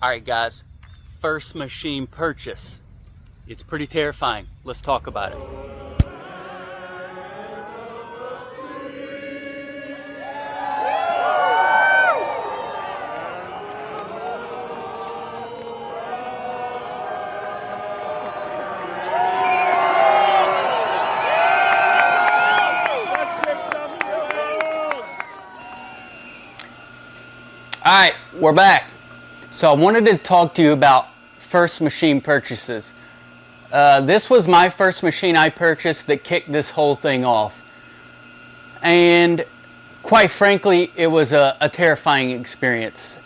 Alright guys, first machine purchase. It's pretty terrifying. Let's talk about it. Alright, we're back. So I wanted to talk to you about first machine purchases. This was my first machine I purchased that kicked this whole thing off. And quite frankly, it was a terrifying experience.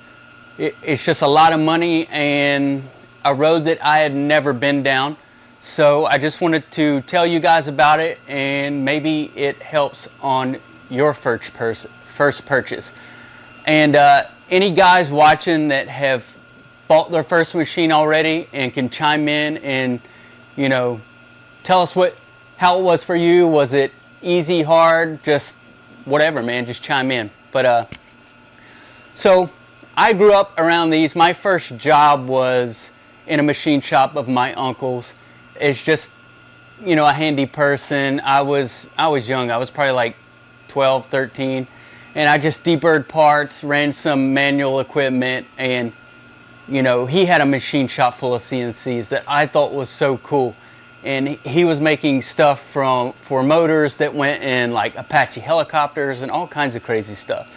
It's just a lot of money and a road that I had never been down. So I just wanted to tell you guys about it, and maybe it helps on your first purchase. And any guys watching that have bought their first machine already and can chime in and, you know, tell us how it was for you. Was it easy, hard, just whatever, man, just chime in. But so I grew up around these. My first job was in a machine shop of my uncle's. It's just, you know, a handy person. I was young. I was probably like 12, 13. And I just deburred parts, ran some manual equipment, and, you know, he had a machine shop full of CNCs that I thought was so cool. And he was making stuff for motors that went in like Apache helicopters and all kinds of crazy stuff.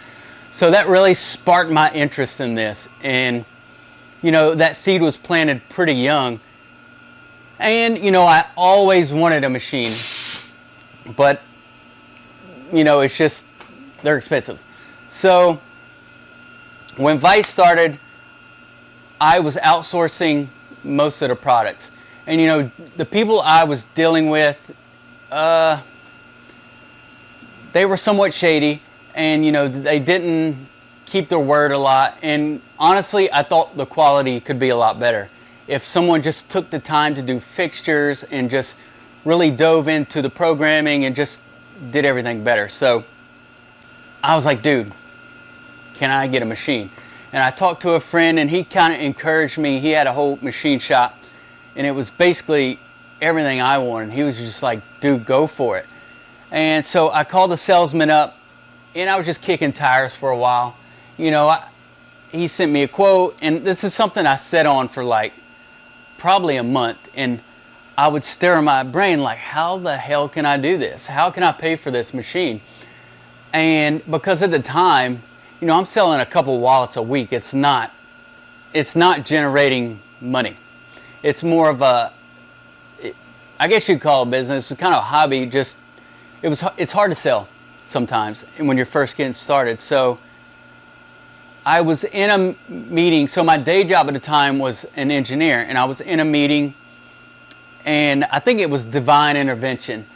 So that really sparked my interest in this. And, you know, that seed was planted pretty young. And, you know, I always wanted a machine. But, you know, it's just, they're expensive. So when Vice started, I was outsourcing most of the products. And you know, the people I was dealing with, they were somewhat shady, and you know, they didn't keep their word a lot. And honestly, I thought the quality could be a lot better if someone just took the time to do fixtures and just really dove into the programming and just did everything better. So I was like, dude, can I get a machine? And I talked to a friend, and he kind of encouraged me. He had a whole machine shop, and it was basically everything I wanted. He was just like, dude, go for it. And so I called the salesman up, and I was just kicking tires for a while. You know, he sent me a quote, and this is something I sat on for like probably a month, and I would stare in my brain like, how the hell can I do this? How can I pay for this machine? And because at the time, you know, I'm selling a couple wallets a week. It's not generating money. It's more of I guess you'd call it a business. It's kind of a hobby. It's hard to sell sometimes when you're first getting started. So I was in a meeting. So my day job at the time was an engineer, and I was in a meeting, and I think it was divine intervention.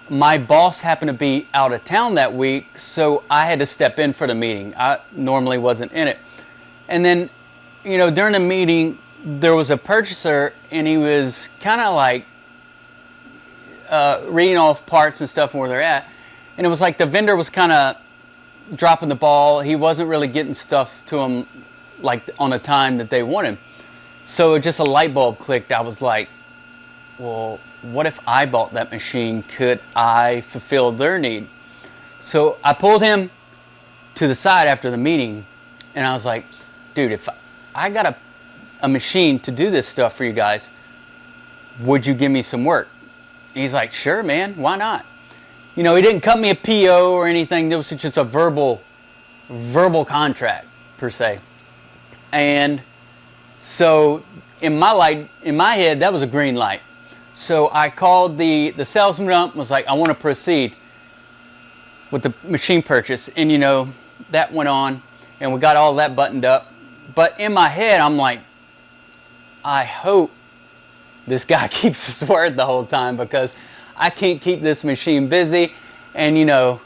My boss happened to be out of town that week, so I had to step in for the meeting. I normally wasn't in it. And then, you know, during the meeting, there was a purchaser, and he was kind of like reading off parts and stuff and where they're at. And it was like the vendor was kind of dropping the ball. He wasn't really getting stuff to them like on the time that they wanted. So just a light bulb clicked. I was like, well, what if I bought that machine? Could I fulfill their need? So I pulled him to the side after the meeting, and I was like, dude, if I got a machine to do this stuff for you guys, would you give me some work? And he's like, sure, man, why not? You know, he didn't cut me a PO or anything. It was just a verbal contract per se. And so in my head, that was a green light. So I called the salesman up and was like, I want to proceed with the machine purchase. And, you know, that went on, and we got all that buttoned up. But in my head, I'm like, I hope this guy keeps his word the whole time, because I can't keep this machine busy. And, you know,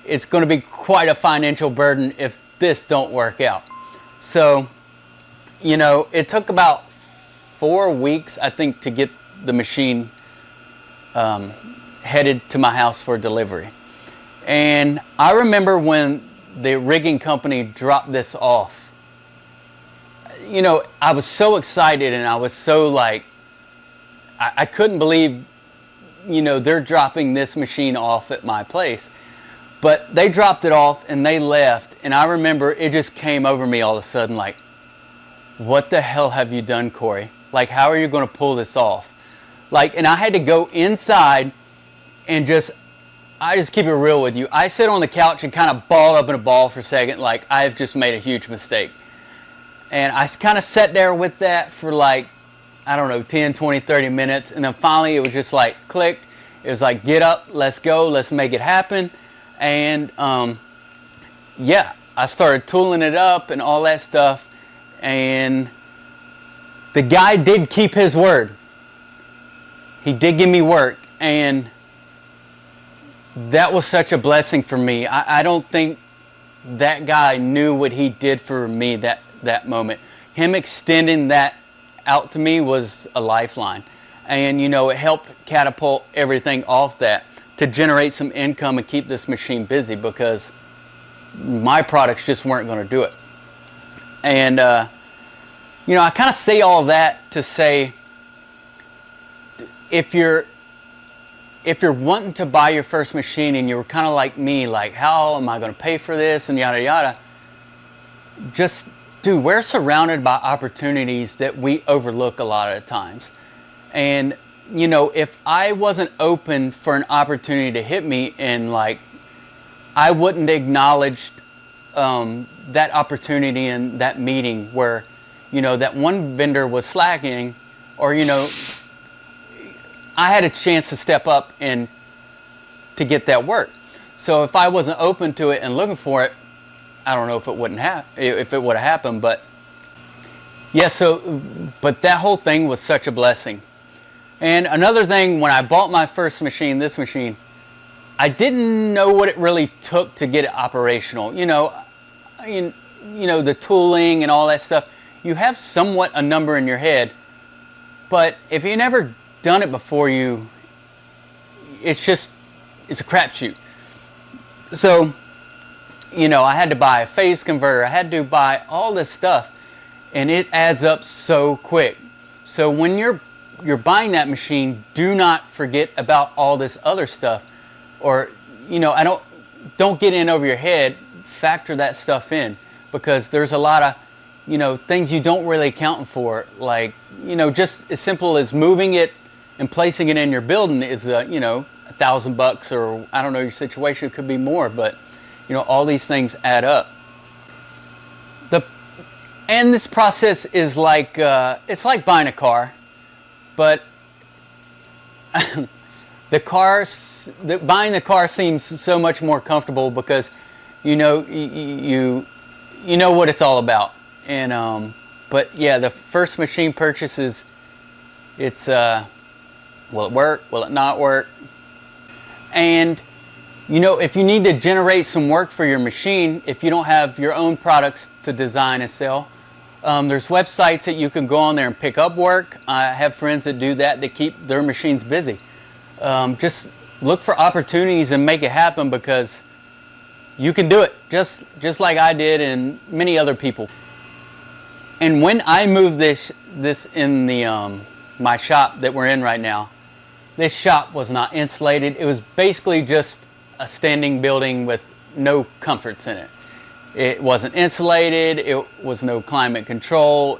it's going to be quite a financial burden if this don't work out. So, you know, it took about 4 weeks, I think, to get the machine headed to my house for delivery. And I remember when the rigging company dropped this off, you know, I was so excited, and I was so like, I couldn't believe, you know, they're dropping this machine off at my place. But they dropped it off and they left, and I remember it just came over me all of a sudden like, what the hell have you done, Cory? Like, how are you going to pull this off? Like, and I had to go inside and I just keep it real with you. I sit on the couch and kind of balled up in a ball for a second, like I've just made a huge mistake. And I kind of sat there with that for like, I don't know, 10, 20, 30 minutes. And then finally it was just like clicked. It was like, get up, let's go, let's make it happen. And yeah, I started tooling it up and all that stuff. And the guy did keep his word. He did give me work. And that was such a blessing for me. I don't think that guy knew what he did for me that moment. Him extending that out to me was a lifeline. And, you know, it helped catapult everything off that to generate some income and keep this machine busy, because my products just weren't going to do it. And, you know, I kind of say all that to say, if you're wanting to buy your first machine and you're kind of like me, like, how am I going to pay for this and yada yada, just, dude, we're surrounded by opportunities that we overlook a lot of the times. And, you know, if I wasn't open for an opportunity to hit me, and like, I wouldn't acknowledge that opportunity in that meeting where, you know, that one vendor was slacking, or, you know, I had a chance to step up and to get that work. So if I wasn't open to it and looking for it, I don't know if it wouldn't have, if it would have happened. But yeah, but that whole thing was such a blessing. And another thing, when I bought my first machine, this machine, I didn't know what it really took to get it operational. You know, the tooling and all that stuff. You have somewhat a number in your head, but if you never done it before, it's a crapshoot. So, you know, I had to buy a phase converter. I had to buy all this stuff, and it adds up so quick. So when you're buying that machine, do not forget about all this other stuff, or, you know, don't get in over your head. Factor that stuff in, because there's a lot of, you know, things you don't really account for. Like, you know, just as simple as moving it and placing it in your building is, you know, $1,000, or I don't know your situation, it could be more, but, you know, all these things add up. And this process is like, it's like buying a car, but buying the car seems so much more comfortable, because, you know, you know what it's all about. And but yeah, the first machine purchases, it's will it work? Will it not work? And, you know, if you need to generate some work for your machine, if you don't have your own products to design and sell, there's websites that you can go on there and pick up work. I have friends that do that keep their machines busy. Just look for opportunities and make it happen, because you can do it just like I did and many other people. And when I moved this in the my shop that we're in right now, this shop was not insulated. It was basically just a standing building with no comforts in it. It wasn't insulated. It was no climate control.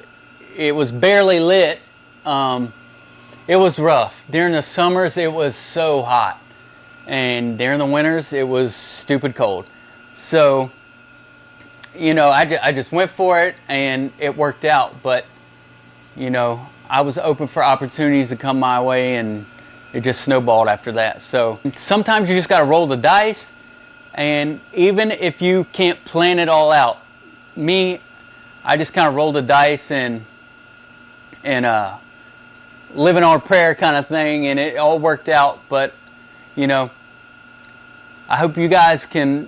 It was barely lit. It was rough. During the summers, it was so hot. And during the winters, it was stupid cold. So, you know, I just went for it, and it worked out. But, you know, I was open for opportunities to come my way, and it just snowballed after that. So sometimes you just got to roll the dice. And even if you can't plan it all out, I just kind of rolled the dice and living on a prayer kind of thing, and it all worked out. But, you know, I hope you guys can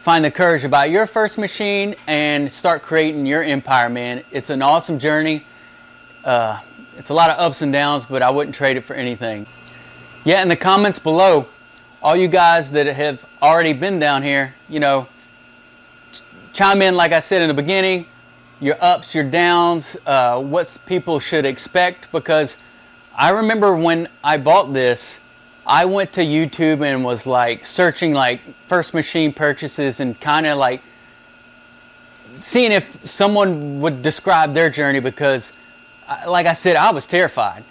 find the courage about your first machine and start creating your empire, man. It's an awesome journey. It's a lot of ups and downs, but I wouldn't trade it for anything. Yeah, in the comments below, all you guys that have already been down here, you know, chime in, like I said in the beginning. your ups, your downs, what people should expect, because I remember when I bought this, I went to YouTube and was like searching like first machine purchases and kind of like seeing if someone would describe their journey, because like I said, I was terrified,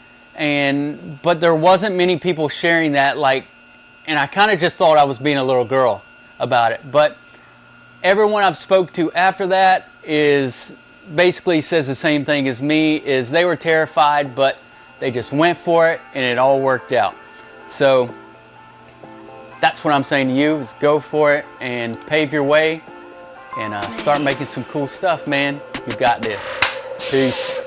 but there wasn't many people sharing that, like, and I kind of just thought I was being a little girl about it. But everyone I've spoke to after that is basically says the same thing as me, is they were terrified, but they just went for it and it all worked out. So that's what I'm saying to you, is go for it and pave your way and start making some cool stuff, man. You got this. Peace.